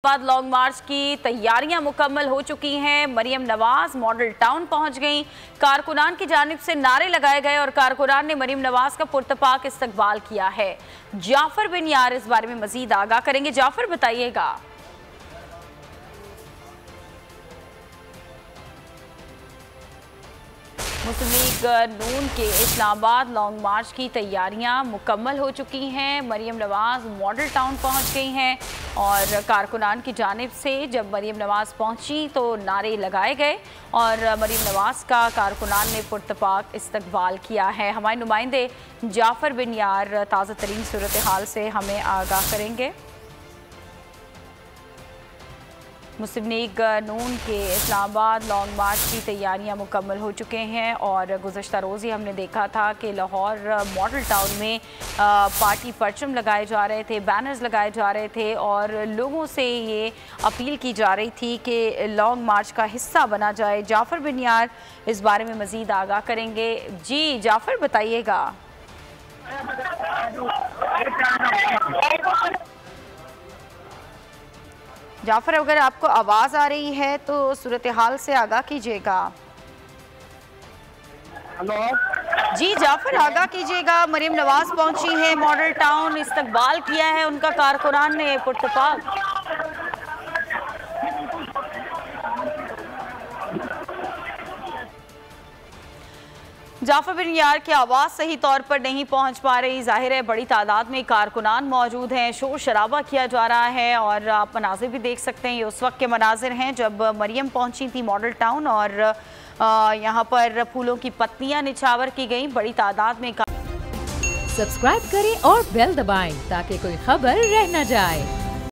बाद लॉन्ग मार्च की तैयारियां मुकम्मल हो चुकी हैं। मरियम नवाज मॉडल टाउन पहुंच गईं। कारकुनान की जानिब से नारे लगाए गए और कारकुनान ने मरियम नवाज का पुरतपाक इस्तकबाल किया है। जाफर बिन यार इस बारे में मजीद आगाह करेंगे। जाफर, बताइएगा। मुस्लिम लीग नून के इस्लामाबाद लॉन्ग मार्च की तैयारियां मुकम्मल हो चुकी हैं। मरियम नवाज मॉडल टाउन पहुंच गई हैं और कारकुनान की जानिब से जब मरियम नवाज पहुंची तो नारे लगाए गए और मरियम नवाज का कारकुनान ने पुरतपाक इस्तकबाल किया है। हमारे नुमाइंदे जाफर बिन यार ताज़ा तरीन सूरत हाल से हमें आगाह करेंगे। मुस्लिम लीग नून के इस्लामाबाद लॉन्ग मार्च की तैयारियां मुकम्मल हो चुके हैं और गुज़श्ता रोज़ ही हमने देखा था कि लाहौर मॉडल टाउन में पार्टी परचम लगाए जा रहे थे, बैनर्स लगाए जा रहे थे और लोगों से ये अपील की जा रही थी कि लॉन्ग मार्च का हिस्सा बना जाए। जाफ़र बिन यार इस बारे में मज़ीद आगाह करेंगे। जी जाफ़र, बताइएगा। जाफर, अगर आपको आवाज़ आ रही है तो सूरत हाल से आगाह कीजिएगा। हेलो जी जाफर, आगाह कीजिएगा। मरियम नवाज पहुंची है मॉडल टाउन, इस्तकबाल किया है उनका कारकुनान ने पुरतपाक। जाफर बिन यार की आवाज़ सही तौर पर नहीं पहुंच पा रही। जाहिर है बड़ी तादाद में कारकुनान मौजूद हैं, शोर शराबा किया जा रहा है और आप मनाजिर भी देख सकते हैं। ये उस वक्त के मनाजिर हैं जब मरियम पहुंची थी मॉडल टाउन और यहाँ पर फूलों की पत्तियां निछावर की गई बड़ी तादाद में। सब्सक्राइब करें और बेल दबाएं ताकि कोई खबर रह न जाए।